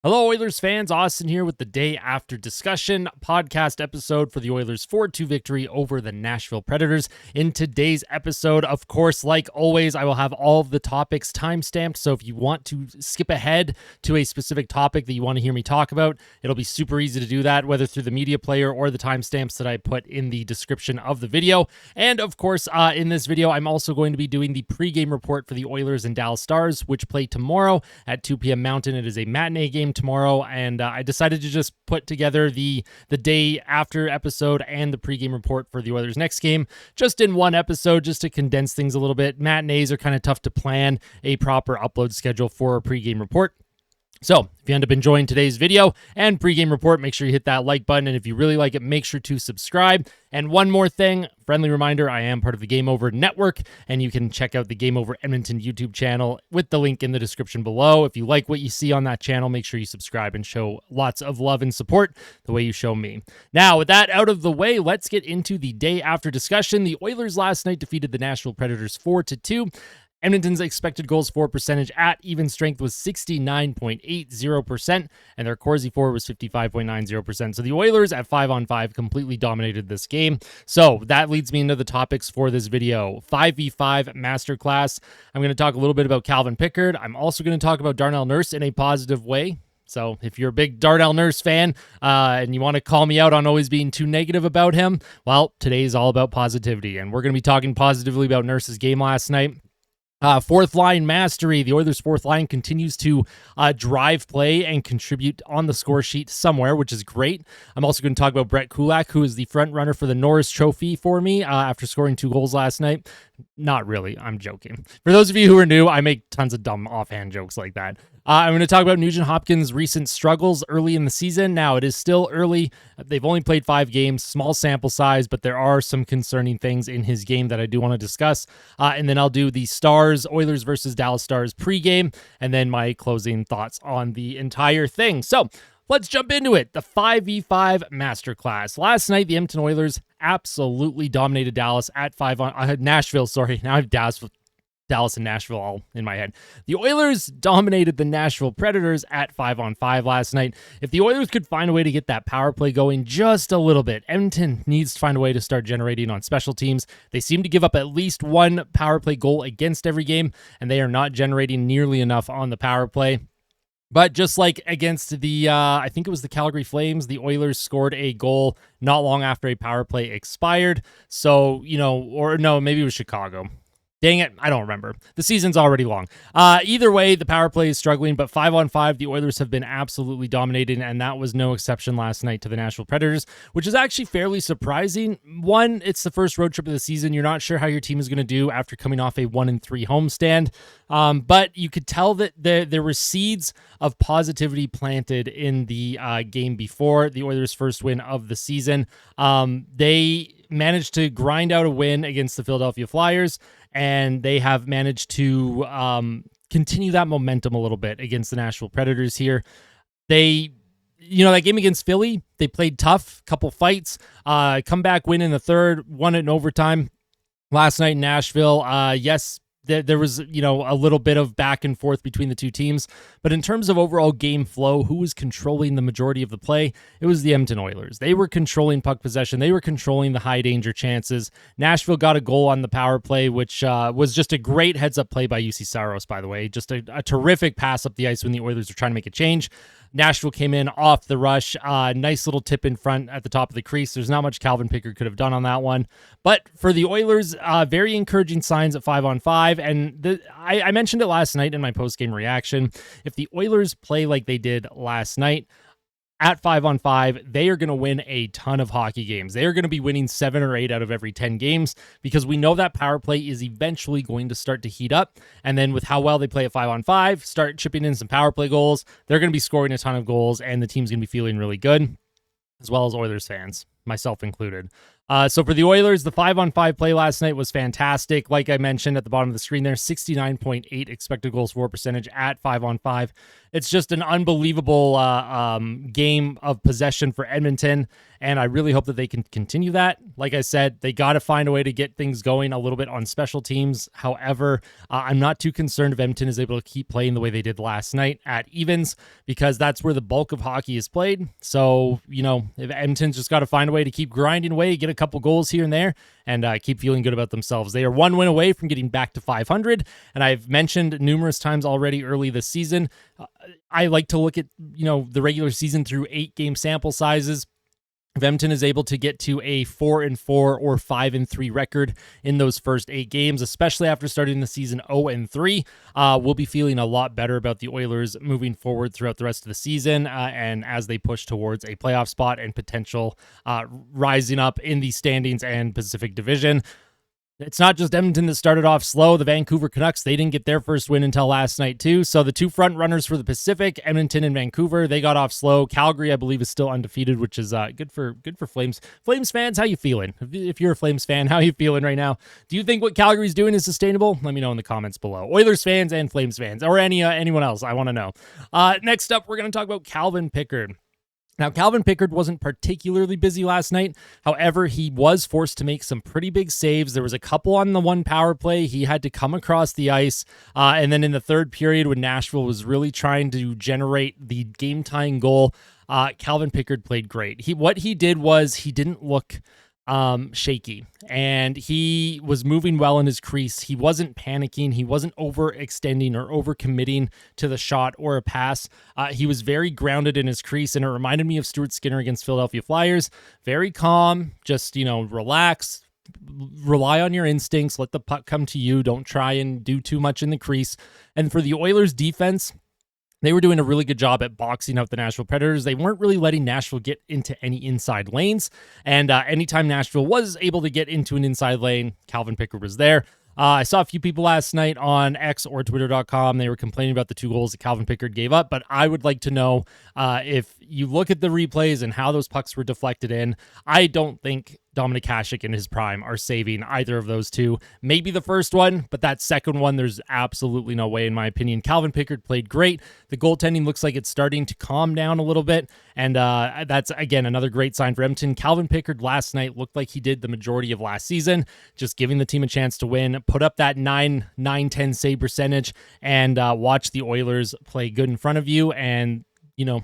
Hello, Oilers fans. Austin here with the Day After Discussion podcast episode for the Oilers' 4-2 victory over the Nashville Predators. In today's episode, of course, like always, I will have all of the topics timestamped. So if you want to skip ahead to a specific topic that you want to hear me talk about, it'll be super easy to do that, whether through the media player or the timestamps that I put in the description of the video. And of course, in this video, I'm also going to be doing the pregame report for the Oilers and Dallas Stars, which play tomorrow at 2 p.m. Mountain. It is a matinee game tomorrow, and I decided to just put together the day after episode and the pregame report for the Oilers next game just in one episode, just to condense things a little bit. Matinees are kind of tough to plan a proper upload schedule for a pregame report. So if you end up enjoying today's video and pregame report, make sure you hit that like button. And if you really like it, make sure to subscribe. And one more thing, friendly reminder, I am part of the Game Over Network, and you can check out the Game Over Edmonton YouTube channel with the link in the description below. If you like what you see on that channel, make sure you subscribe and show lots of love and support the way you show me. Now, with that out of the way, let's get into the day after discussion. The Oilers last night defeated the Nashville Predators 4-2. Edmonton's expected goals for percentage at even strength was 69.80%, and their Corsi for was 55.90%. So the Oilers at 5-on-5 completely dominated this game. So that leads me into the topics for this video. 5v5 Masterclass. I'm going to talk a little bit about Calvin Pickard. I'm also going to talk about Darnell Nurse in a positive way. So if you're a big Darnell Nurse fan and you want to call me out on always being too negative about him, well, today is all about positivity, and we're going to be talking positively about Nurse's game last night. Fourth line mastery. The Oilers' fourth line continues to drive play and contribute on the score sheet somewhere, which is great. I'm also going to talk about Brett Kulak, who is the front runner for the Norris Trophy for me after scoring 2 goals last night. Not really. I'm joking. For those of you who are new, I make tons of dumb offhand jokes like that. I'm going to talk about Nuge Hopkins' recent struggles early in the season. Now, it is still early. They've only played 5 games, small sample size, but there are some concerning things in his game that I do want to discuss. And then I'll do the Stars, Oilers versus Dallas Stars pregame, and then my closing thoughts on the entire thing. So let's jump into it. The 5v5 Masterclass. Last night, the Edmonton Oilers absolutely dominated Dallas at Nashville. Sorry, now I have Dallas and Nashville all in my head. The Oilers dominated the Nashville Predators at 5-on-5 last night. If the Oilers could find a way to get that power play going just a little bit, Edmonton needs to find a way to start generating on special teams. They seem to give up at least 1 power play goal against every game, and they are not generating nearly enough on the power play. But just like against the, I think it was the Calgary Flames, the Oilers scored a goal not long after a power play expired. So, or no, maybe it was Chicago. Dang it, I don't remember. The season's already long. Either way, the power play is struggling, but 5-on-5, the Oilers have been absolutely dominating, and that was no exception last night to the Nashville Predators, which is actually fairly surprising. One, it's the first road trip of the season. You're not sure how your team is going to do after coming off a 1-3 homestand, but you could tell that there were seeds of positivity planted in the game before the Oilers' first win of the season. They managed to grind out a win against the Philadelphia Flyers, and they have managed to continue that momentum a little bit against the Nashville Predators here. They, that game against Philly, they played tough, couple fights, comeback win in the third, won it in overtime. Last night in Nashville, yes, there was, a little bit of back and forth between the two teams. But in terms of overall game flow, who was controlling the majority of the play? It was the Edmonton Oilers. They were controlling puck possession. They were controlling the high danger chances. Nashville got a goal on the power play, which was just a great heads-up play by UC Saros, by the way. Just a terrific pass up the ice when the Oilers were trying to make a change. Nashville came in off the rush. Nice little tip in front at the top of the crease. There's not much Calvin Pickard could have done on that one. But for the Oilers, very encouraging signs at 5-on-5. And I mentioned it last night in my post-game reaction. If the Oilers play like they did last night, at 5-on-5, they are going to win a ton of hockey games. They are going to be winning 7 or 8 out of every 10 games because we know that power play is eventually going to start to heat up. And then with how well they play at 5-on-5, start chipping in some power play goals. They're going to be scoring a ton of goals, and the team's going to be feeling really good, as well as Oilers fans, myself included. So for the Oilers, the 5-on-5 play last night was fantastic. Like I mentioned at the bottom of the screen there, 69.8 expected goals for percentage at 5-on-5. It's just an unbelievable game of possession for Edmonton, and I really hope that they can continue that. Like I said, they got to find a way to get things going a little bit on special teams. However, I'm not too concerned if Edmonton is able to keep playing the way they did last night at evens, because that's where the bulk of hockey is played. So, if Edmonton's just got to find a way to keep grinding away, get a couple goals here and there, and keep feeling good about themselves. They are one win away from getting back to 500, and I've mentioned numerous times already early this season, I like to look at, the regular season through 8-game sample sizes. If Edmonton is able to get to a 4-4 or 5-3 record in those first 8 games, especially after starting the season 0-3, we'll be feeling a lot better about the Oilers moving forward throughout the rest of the season, and as they push towards a playoff spot and potential rising up in the standings and Pacific Division. It's not just Edmonton that started off slow. The Vancouver Canucks, they didn't get their first win until last night too. So the two front runners for the Pacific, Edmonton and Vancouver, they got off slow. Calgary, I believe, is still undefeated, which is good for Flames. Flames fans, how you feeling? If you're a Flames fan, how you feeling right now? Do you think what Calgary's doing is sustainable? Let me know in the comments below. Oilers fans and Flames fans, or anyone else, I want to know. Next up, we're going to talk about Calvin Pickard. Now, Calvin Pickard wasn't particularly busy last night. However, he was forced to make some pretty big saves. There was a couple on the one power play. He had to come across the ice. And then in the third period, when Nashville was really trying to generate the game-tying goal, Calvin Pickard played great. What he did was he didn't look shaky, and he was moving well in his crease. He wasn't panicking. He wasn't overextending or overcommitting to the shot or a pass. He was very grounded in his crease, and it reminded me of Stuart Skinner against Philadelphia Flyers. Very calm, just, relax, rely on your instincts, let the puck come to you. Don't try and do too much in the crease. And for the Oilers defense, they were doing a really good job at boxing out the Nashville Predators. They weren't really letting Nashville get into any inside lanes. And anytime Nashville was able to get into an inside lane, Calvin Pickard was there. I saw a few people last night on X or Twitter.com. They were complaining about the 2 goals that Calvin Pickard gave up. But I would like to know if you look at the replays and how those pucks were deflected in, I don't think Dominik Hasek in his prime are saving either of those two. Maybe the first one, but that second one, there's absolutely no way, in my opinion. Calvin Pickard played great. The goaltending looks like it's starting to calm down a little bit, and that's, again, another great sign for Edmonton. Calvin Pickard last night looked like he did the majority of last season, just giving the team a chance to win, put up that 9-10 save percentage, and watch the Oilers play good in front of you, and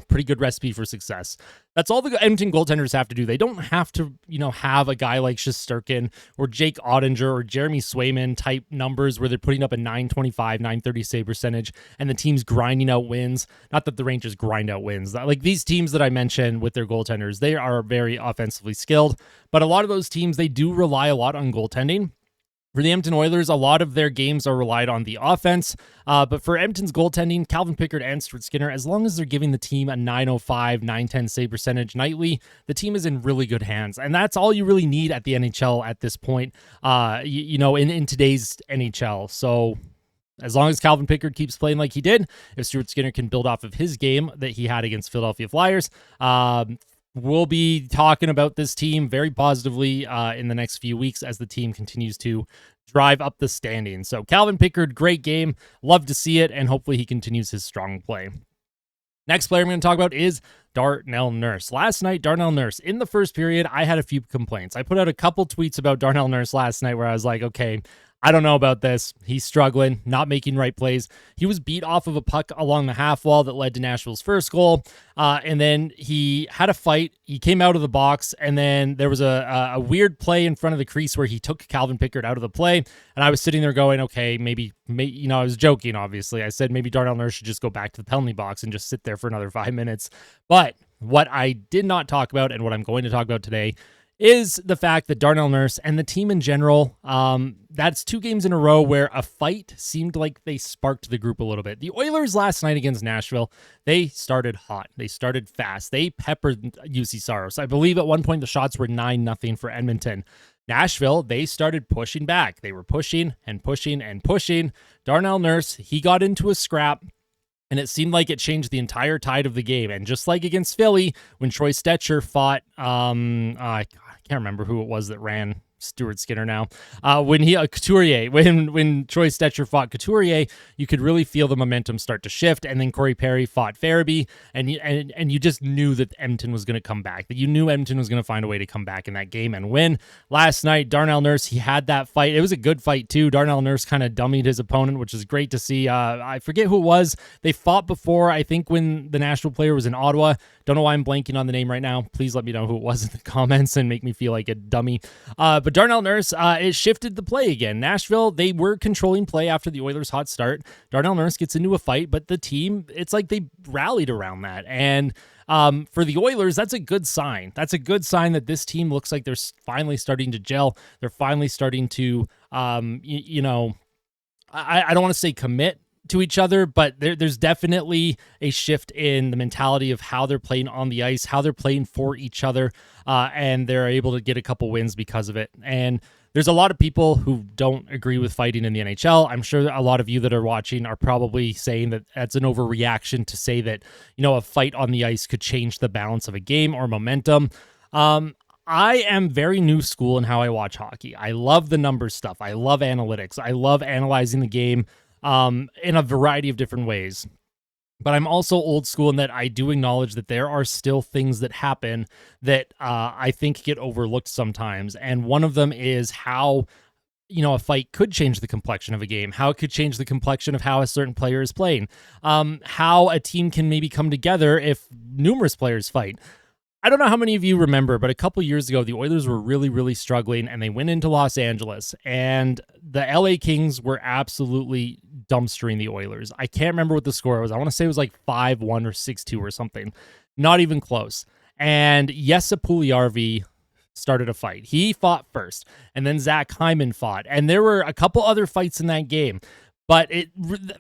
pretty good recipe for success. That's all the Edmonton goaltenders have to do. They don't have to, have a guy like Shesterkin or Jake Ottinger or Jeremy Swayman type numbers where they're putting up a 925, 930 save percentage and the team's grinding out wins. Not that the Rangers grind out wins. Like these teams that I mentioned with their goaltenders, they are very offensively skilled, but a lot of those teams, they do rely a lot on goaltending. For the Edmonton Oilers, a lot of their games are relied on the offense, but for Edmonton's goaltending, Calvin Pickard and Stuart Skinner, as long as they're giving the team a 905, 910 save percentage nightly, the team is in really good hands, and that's all you really need at the NHL at this point, in today's NHL. So as long as Calvin Pickard keeps playing like he did, if Stuart Skinner can build off of his game that he had against Philadelphia Flyers, we'll be talking about this team very positively in the next few weeks as the team continues to drive up the standings. So Calvin Pickard, great game. Love to see it, and hopefully he continues his strong play. Next player I'm going to talk about is Darnell Nurse. Last night, Darnell Nurse, in the first period, I had a few complaints. I put out a couple tweets about Darnell Nurse last night where I was like, okay, I don't know about this. He's struggling, not making right plays. He was beat off of a puck along the half wall that led to Nashville's first goal. And then he had a fight. He came out of the box, and then there was a weird play in front of the crease where he took Calvin Pickard out of the play. And I was sitting there going, okay, maybe I was joking, obviously. I said maybe Darnell Nurse should just go back to the penalty box and just sit there for another 5 minutes. But what I did not talk about, and what I'm going to talk about today, is the fact that Darnell Nurse and the team in general, that's 2 games in a row where a fight seemed like they sparked the group a little bit. The Oilers last night against Nashville, they started hot. They started fast. They peppered UC Saros. I believe at one point the shots were 9-0 for Edmonton. Nashville, they started pushing back. They were pushing and pushing and pushing. Darnell Nurse, he got into a scrap, and it seemed like it changed the entire tide of the game. And just like against Philly, when Troy Stetcher fought, I can't remember who it was that ran Stuart Skinner now. When Couturier, when Troy Stecher fought Couturier, you could really feel the momentum start to shift. And then Corey Perry fought Farabee, and you just knew that Edmonton was going to come back. That you knew Edmonton was going to find a way to come back in that game and win. Last night, Darnell Nurse, he had that fight. It was a good fight too. Darnell Nurse kind of dummied his opponent, which is great to see. I forget who it was. They fought before. I think when the Nashville player was in Ottawa. Don't know why I'm blanking on the name right now. Please let me know who it was in the comments and make me feel like a dummy. But Darnell Nurse, it shifted the play again. Nashville, they were controlling play after the Oilers' hot start. Darnell Nurse gets into a fight, but the team, it's like they rallied around that. And for the Oilers, that's a good sign. That's a good sign that this team looks like they're finally starting to gel. They're finally starting to, I don't want to say commit to each other, but there's definitely a shift in the mentality of how they're playing on the ice, how they're playing for each other, and they're able to get a couple wins because of it. And there's a lot of people who don't agree with fighting in the NHL. I'm sure a lot of you that are watching are probably saying that that's an overreaction to say that, a fight on the ice could change the balance of a game or momentum. I am very new school in how I watch hockey. I love the numbers stuff. I love analytics. I love analyzing the game in a variety of different ways. But I'm also old school in that I do acknowledge that there are still things that happen that I think get overlooked sometimes. And one of them is how, a fight could change the complexion of a game, how it could change the complexion of how a certain player is playing, how a team can maybe come together if numerous players fight. I don't know how many of you remember, but a couple years ago, the Oilers were really, really struggling, and they went into Los Angeles, and the LA Kings were absolutely dumpstering the Oilers. I can't remember what the score was. I want to say it was like 5-1 or 6-2 or something. Not even close. And Jesse Puljujärvi started a fight. He fought first, and then Zach Hyman fought, and there were a couple other fights in that game. But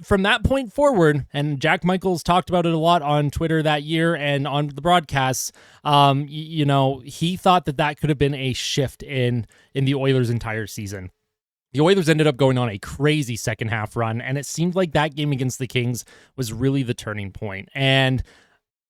from that point forward, and Jack Michaels talked about it a lot on Twitter that year and on the broadcasts, he thought that could have been a shift in the Oilers' entire season. The Oilers ended up going on a crazy second half run, and it seemed like that game against the Kings was really the turning point. And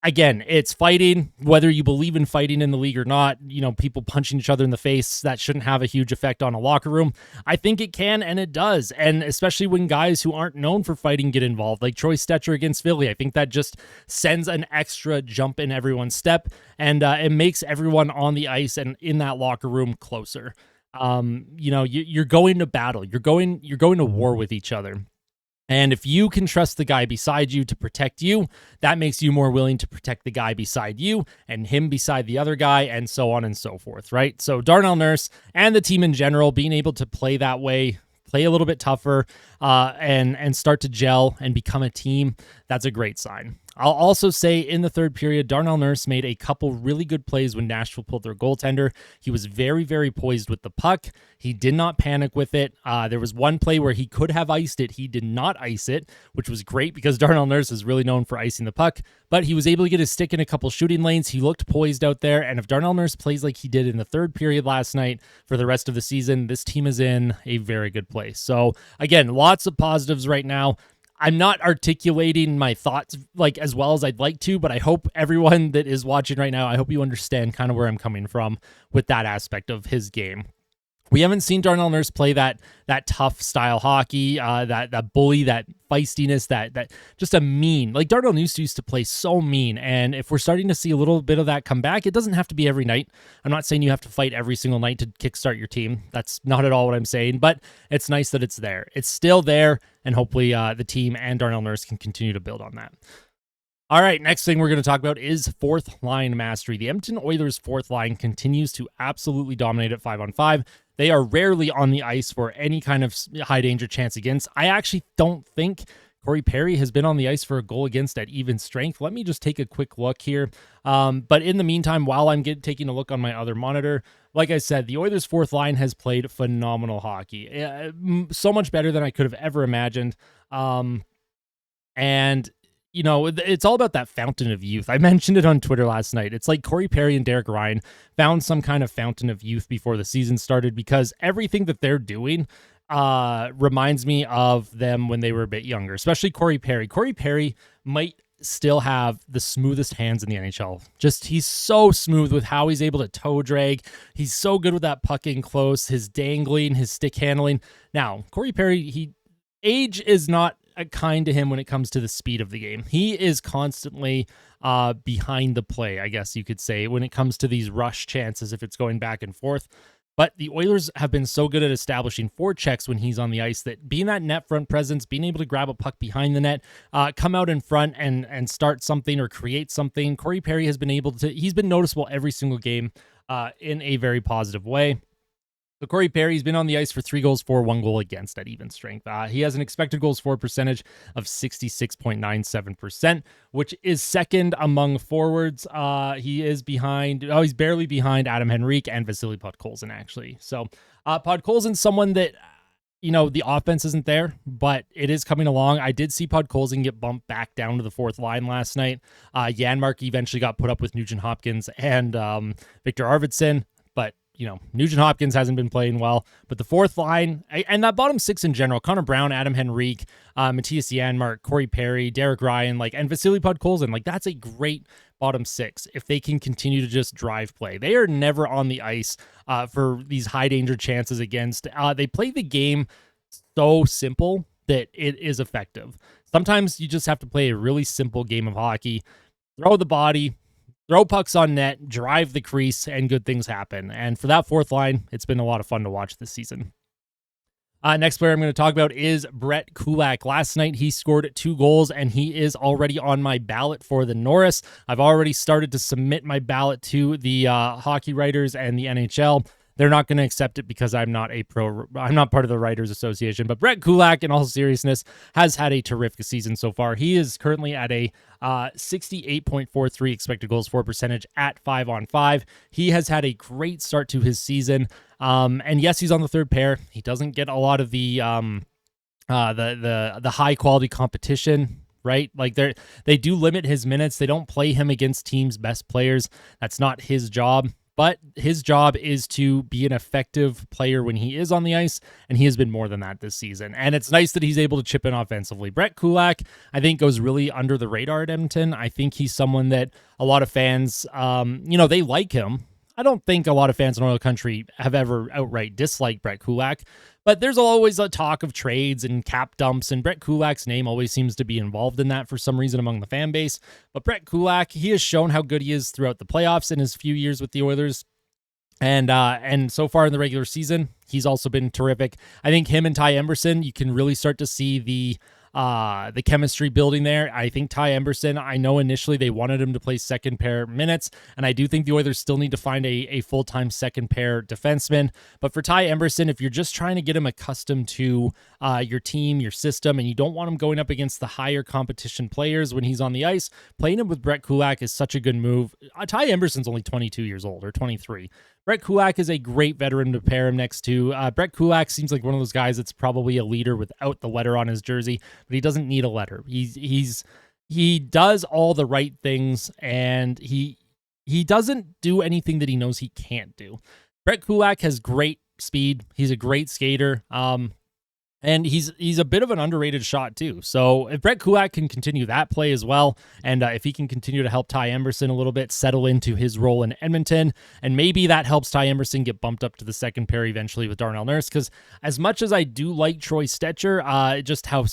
again, it's fighting, whether you believe in fighting in the league or not, people punching each other in the face, that shouldn't have a huge effect on a locker room. I think it can, and it does. And especially when guys who aren't known for fighting get involved, like Troy Stecher against Philly, I think that just sends an extra jump in everyone's step, and it makes everyone on the ice and in that locker room closer. You're going to battle. You're going to war with each other. And if you can trust the guy beside you to protect you, that makes you more willing to protect the guy beside you and him beside the other guy, and so on and so forth, right? So Darnell Nurse and the team in general being able to play that way, play a little bit tougher, and start to gel and become a team, that's a great sign. I'll also say in the third period, Darnell Nurse made a couple really good plays when Nashville pulled their goaltender. He was very, very poised with the puck. He did not panic with it. There was one play where he could have iced it. He did not ice it, which was great because Darnell Nurse is really known for icing the puck, but he was able to get his stick in a couple shooting lanes. He looked poised out there, and if Darnell Nurse plays like he did in the third period last night for the rest of the season, this team is in a very good place. So again, lots of positives right now. I'm not articulating my thoughts like as well as I'd like to, but I hope everyone that is watching right now, I hope you understand kind of where I'm coming from with that aspect of his game. We haven't seen Darnell Nurse play that tough style hockey, that bully, that feistiness, that just a mean. Like Darnell Nurse used to play so mean, and if we're starting to see a little bit of that come back, it doesn't have to be every night. I'm not saying you have to fight every single night to kickstart your team. That's not at all what I'm saying, but it's nice that it's there. It's still there, and hopefully the team and Darnell Nurse can continue to build on that. All right, next thing we're going to talk about is fourth line mastery. The Edmonton Oilers' fourth line continues to absolutely dominate at 5-on-5. They are rarely on the ice for any kind of high danger chance against. I actually don't think Corey Perry has been on the ice for a goal against at even strength. Let me just take a quick look here. But in the meantime, while I'm taking a look on my other monitor, like I said, the Oilers' fourth line has played phenomenal hockey. So much better than I could have ever imagined. And it's all about that fountain of youth. I mentioned it on Twitter last night. It's like Corey Perry and Derek Ryan found some kind of fountain of youth before the season started, because everything that they're doing reminds me of them when they were a bit younger, especially Corey Perry. Corey Perry might still have the smoothest hands in the NHL. Just he's so smooth with how he's able to toe drag. He's so good with that puck in close, his dangling, his stick handling. Now, Corey Perry, age is not kind to him when it comes to the speed of the game. He is constantly behind the play, I guess you could say, when it comes to these rush chances if it's going back and forth. But the Oilers have been so good at establishing forechecks when he's on the ice that being that net front presence, being able to grab a puck behind the net, come out in front and start something or create something, Corey Perry has been able to, he's been noticeable every single game in a very positive way. So Corey Perry's been on the ice for 3 goals for, 1 goal against at even strength. He has an expected goals for percentage of 66.97%, which is second among forwards. He is behind, he's barely behind Adam Henrique and Vasily Podkolzin, actually. So Podkolzin's someone that, the offense isn't there, but it is coming along. I did see Podkolzin get bumped back down to the 4th line last night. Janmark eventually got put up with Nugent Hopkins and Victor Arvidsson, but Nugent Hopkins hasn't been playing well, but the 4th line and that bottom 6 in general, Connor Brown, Adam Henrique, Matthias Janmark, Corey Perry, Derek Ryan, and Vasily Podkolzin, that's a great bottom 6 if they can continue to just drive play. They are never on the ice for these high danger chances against. They play the game so simple that it is effective. Sometimes you just have to play a really simple game of hockey, throw the body, throw pucks on net, drive the crease, and good things happen. And for that 4th line, it's been a lot of fun to watch this season. Next player I'm going to talk about is Brett Kulak. Last night, he scored 2 goals, and he is already on my ballot for the Norris. I've already started to submit my ballot to the hockey writers and the NHL. They're not going to accept it because I'm not part of the Writers Association. But Brett Kulak, in all seriousness, has had a terrific season so far. He is currently at a 68.43 expected goals for percentage at 5-on-5. He has had a great start to his season. And yes, he's on the 3rd pair. He doesn't get a lot of the high quality competition, right? They do limit his minutes. They don't play him against teams' best players. That's not his job. But his job is to be an effective player when he is on the ice, and he has been more than that this season. And it's nice that he's able to chip in offensively. Brett Kulak, I think, goes really under the radar at Edmonton. I think he's someone that a lot of fans, they like him. I don't think a lot of fans in Oil Country have ever outright disliked Brett Kulak, but there's always a talk of trades and cap dumps, and Brett Kulak's name always seems to be involved in that for some reason among the fan base. But Brett Kulak, he has shown how good he is throughout the playoffs in his few years with the Oilers. And so far in the regular season, he's also been terrific. I think him and Ty Emberson, you can really start to see the chemistry building there. I think Ty Emberson, I know initially they wanted him to play 2nd pair minutes, and I do think the Oilers still need to find a full-time 2nd pair defenseman. But for Ty Emberson, if you're just trying to get him accustomed to your team, your system, and you don't want him going up against the higher competition players when he's on the ice, playing him with Brett Kulak is such a good move. Ty Emberson's only 22 years old, or 23. Brett Kulak is a great veteran to pair him next to. Brett Kulak seems like one of those guys that's probably a leader without the letter on his jersey, but he doesn't need a letter. He does all the right things, and he doesn't do anything that he knows he can't do. Brett Kulak has great speed. He's a great skater. And he's a bit of an underrated shot too. So if Brett Kulak can continue that play as well, and if he can continue to help Ty Emberson a little bit settle into his role in Edmonton, and maybe that helps Ty Emberson get bumped up to the 2nd pair eventually with Darnell Nurse, because as much as I do like Troy Stetcher, just how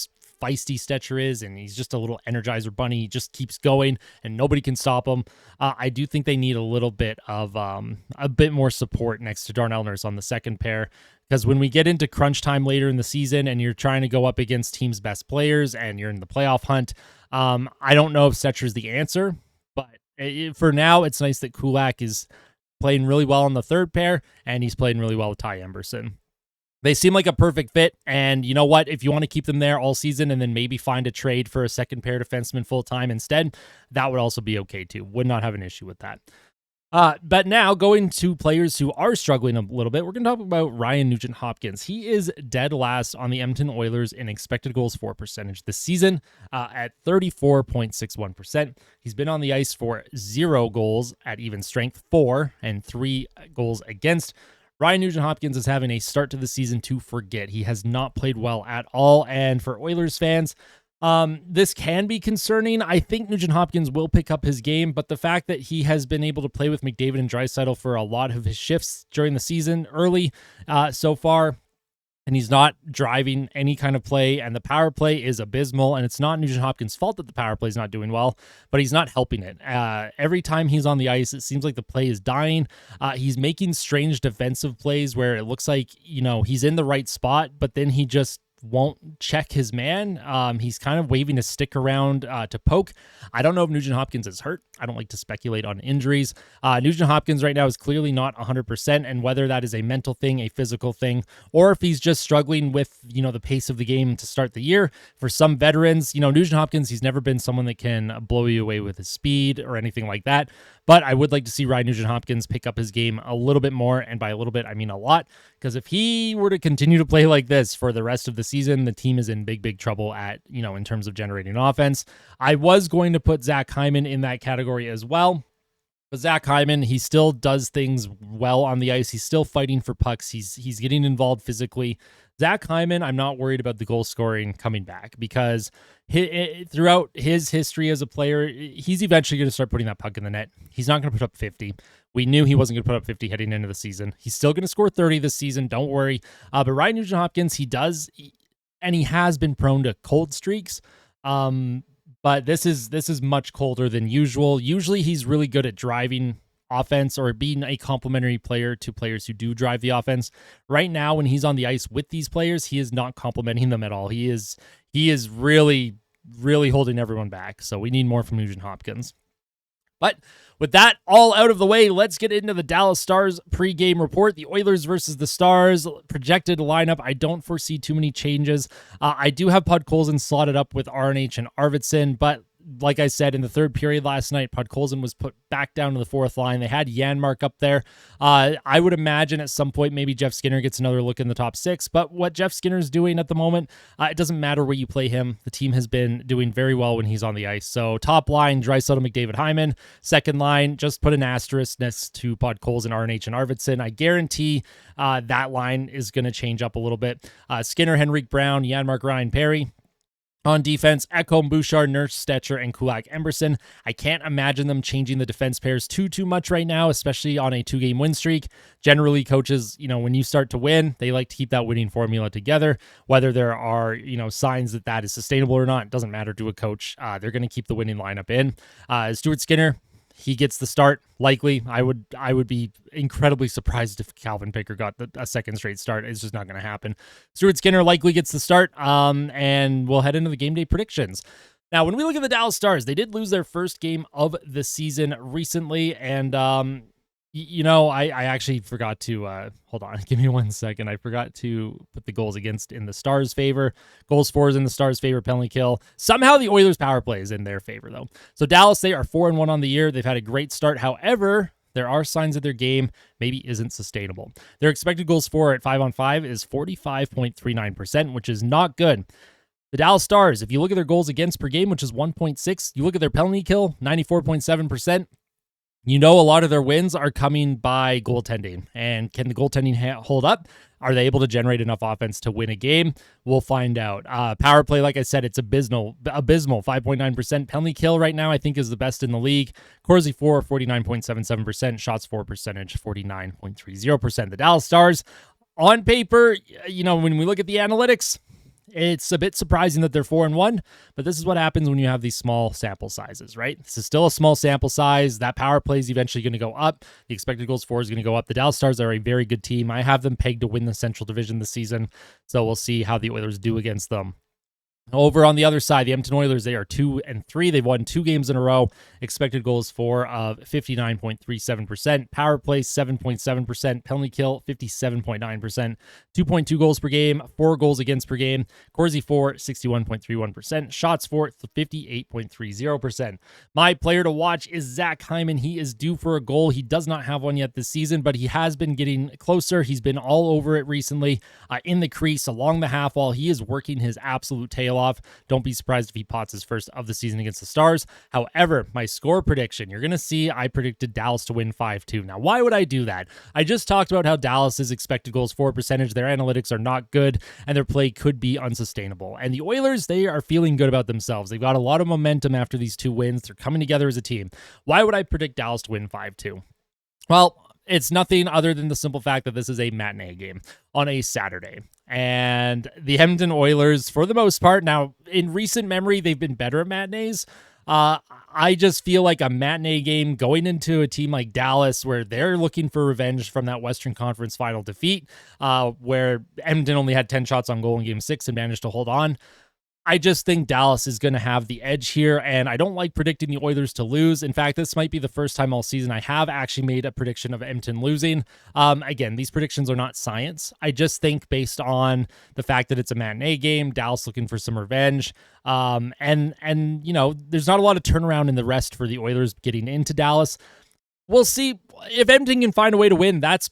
feisty Stetcher is, and he's just a little Energizer bunny. He just keeps going, and nobody can stop him. I do think they need a little bit of a bit more support next to Darnell Nurse on the 2nd pair, because when we get into crunch time later in the season, and you're trying to go up against teams' best players, and you're in the playoff hunt, I don't know if Stetcher's the answer, but for now, it's nice that Kulak is playing really well on the 3rd pair, and he's playing really well with Ty Emberson. They seem like a perfect fit, and you know what? If you want to keep them there all season and then maybe find a trade for a 2nd pair defenseman full-time instead, that would also be okay too. Would not have an issue with that. But now going to players who are struggling a little bit, we're going to talk about Ryan Nugent-Hopkins. He is dead last on the Edmonton Oilers in expected goals for percentage this season at 34.61%. He's been on the ice for 0 goals at even strength, 4 and 3 goals against. Ryan Nugent-Hopkins is having a start to the season to forget. He has not played well at all, and for Oilers fans, This can be concerning. I think Nugent Hopkins will pick up his game, but the fact that he has been able to play with McDavid and Draisaitl for a lot of his shifts during the season early so far, and he's not driving any kind of play, and the power play is abysmal, and it's not Nugent Hopkins' fault that the power play is not doing well, but he's not helping it. Every time he's on the ice, it seems like the play is dying. He's making strange defensive plays where it looks like, he's in the right spot, but then he just won't check his man. He's kind of waving a stick around to poke. I don't know if Nugent Hopkins is hurt. I don't like to speculate on injuries. Nugent Hopkins right now is clearly not 100%, and whether that is a mental thing, a physical thing, or if he's just struggling with, the pace of the game to start the year. For some veterans, Nugent Hopkins, he's never been someone that can blow you away with his speed or anything like that. But I would like to see Ryan Nugent Hopkins pick up his game a little bit more, and by a little bit, I mean a lot, because if he were to continue to play like this for the rest of the season, the team is in big, big trouble in terms of generating offense. I was going to put Zach Hyman in that category as well. But Zach Hyman, he still does things well on the ice. He's still fighting for pucks. He's getting involved physically. Zach Hyman, I'm not worried about the goal scoring coming back, because throughout his history as a player, he's eventually going to start putting that puck in the net. He's not going to put up 50. We knew he wasn't going to put up 50 heading into the season. He's still going to score 30 this season. Don't worry. But Ryan Nugent Hopkins, he has been prone to cold streaks. But this is much colder than usual. Usually he's really good at driving offense or being a complementary player to players who do drive the offense. Right now, when he's on the ice with these players, he is not complimenting them at all. He is really, really holding everyone back. So we need more from Nugent Hopkins. But with that all out of the way, let's get into the Dallas Stars pregame report. The Oilers versus the Stars projected lineup. I don't foresee too many changes. I do have Podkolzin slotted up with RNH and Arvidsson, but like I said, in the third period last night, Podkolzin was put back down to the fourth line. They had Janmark up there. I would imagine at some point maybe Jeff Skinner gets another look in the top six, but what Jeff Skinner's doing at the moment, it doesn't matter where you play him. The team has been doing very well when he's on the ice. So top line, Draisaitl, McDavid, Hyman. Second line, just put an asterisk next to Podkolzin, RNH, and Arvidsson. I guarantee that line is going to change up a little bit. Skinner, Henrik Brown, Janmark, Ryan Perry. On defense, Ekholm, Bouchard, Nurse, Stetcher, and Kulak Emberson. I can't imagine them changing the defense pairs too much right now, especially on a 2-game win streak. Generally, coaches, when you start to win, they like to keep that winning formula together. Whether there are, signs that is sustainable or not, it doesn't matter to a coach. They're going to keep the winning lineup in. Stuart Skinner, he gets the start. Likely, I would be incredibly surprised if Calvin Pickard got a second straight start. It's just not going to happen. Stuart Skinner likely gets the start, and we'll head into the game day predictions. Now, when we look at the Dallas Stars, they did lose their first game of the season recently, and I actually forgot to hold on. Give me 1 second. I forgot to put the goals against in the Stars' favor. Goals for is in the Stars' favor. Penalty kill. Somehow the Oilers' power play is in their favor, though. So Dallas, they are 4-1 on the year. They've had a great start. However, there are signs that their game maybe isn't sustainable. Their expected goals for at 5-on-5 is 45.39%, which is not good. The Dallas Stars, if you look at their goals against per game, which is 1.6, you look at their penalty kill, 94.7%. A lot of their wins are coming by goaltending. And can the goaltending hold up? Are they able to generate enough offense to win a game? We'll find out. Power play, like I said, it's abysmal, 5.9%. Penalty kill right now, I think, is the best in the league. Corsi for 49.77%. Shots for percentage, 49.30%. The Dallas Stars, on paper, when we look at the analytics, it's a bit surprising that they're 4-1, but this is what happens when you have these small sample sizes, right? This is still a small sample size. That power play is eventually going to go up. The expected goals for is going to go up. The Dallas Stars are a very good team. I have them pegged to win the Central Division this season, so we'll see how the Oilers do against them. Over on the other side, the Edmonton Oilers, they are 2-3. They've won 2 games in a row. Expected goals for of 59.37%. Power play 7.7%. Penalty kill 57.9%. 2.2 goals per game. 4 goals against per game. Corsi for 61.31%. Shots for 58.30%. My player to watch is Zach Hyman. He is due for a goal. He does not have one yet this season, but he has been getting closer. He's been all over it recently in the crease along the half wall. He is working his absolute tail tail off. Don't be surprised if he pots his first of the season against the Stars. However, my score prediction, you're going to see I predicted Dallas to win 5-2. Now, why would I do that? I just talked about how Dallas's expected goals for percentage, their analytics are not good, and their play could be unsustainable. And the Oilers, they are feeling good about themselves. They've got a lot of momentum after these 2 wins. They're coming together as a team. Why would I predict Dallas to win 5-2? Well, it's nothing other than the simple fact that this is a matinee game on a Saturday. And the Edmonton Oilers, for the most part, now in recent memory, they've been better at matinees. I just feel like a matinee game going into a team like Dallas where they're looking for revenge from that Western Conference final defeat, where Edmonton only had 10 shots on goal in Game 6 and managed to hold on. I just think Dallas is going to have the edge here, and I don't like predicting the Oilers to lose. In fact, this might be the first time all season I have actually made a prediction of Edmonton losing. Again, these predictions are not science. I just think based on the fact that it's a matinee game, Dallas looking for some revenge, and you know, there's not a lot of turnaround in the rest for the Oilers getting into Dallas. We'll see if Edmonton can find a way to win. That's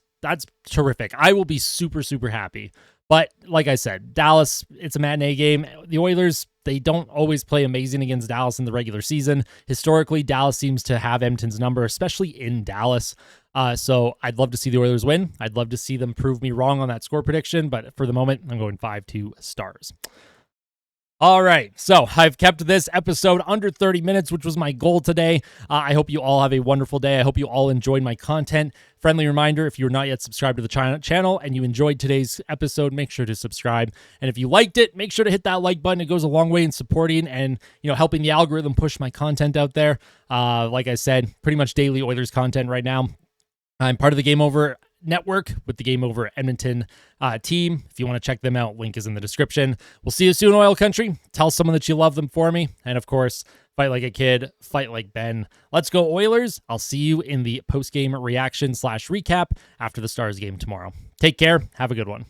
terrific. I will be super, super happy. But like I said, Dallas, it's a matinee game. The Oilers, they don't always play amazing against Dallas in the regular season. Historically, Dallas seems to have Edmonton's number, especially in Dallas. So I'd love to see the Oilers win. I'd love to see them prove me wrong on that score prediction. But for the moment, I'm going 5-2 Stars. All right, so I've kept this episode under 30 minutes, which was my goal today. I hope you all have a wonderful day. I hope you all enjoyed my content. Friendly reminder, if you're not yet subscribed to the channel and you enjoyed today's episode, make sure to subscribe. And if you liked it, make sure to hit that like button. It goes a long way in supporting and, you know, helping the algorithm push my content out there. Like I said, pretty much daily Oilers content right now. I'm part of the Game Over Network with the Game Over Edmonton team. If you want to check them out, link is in the description. We'll see you soon, Oil Country. Tell someone that you love them for me. And of course, fight like a kid, fight like Ben. Let's go Oilers. I'll see you in the post-game reaction / recap after the Stars game tomorrow. Take care. Have a good one.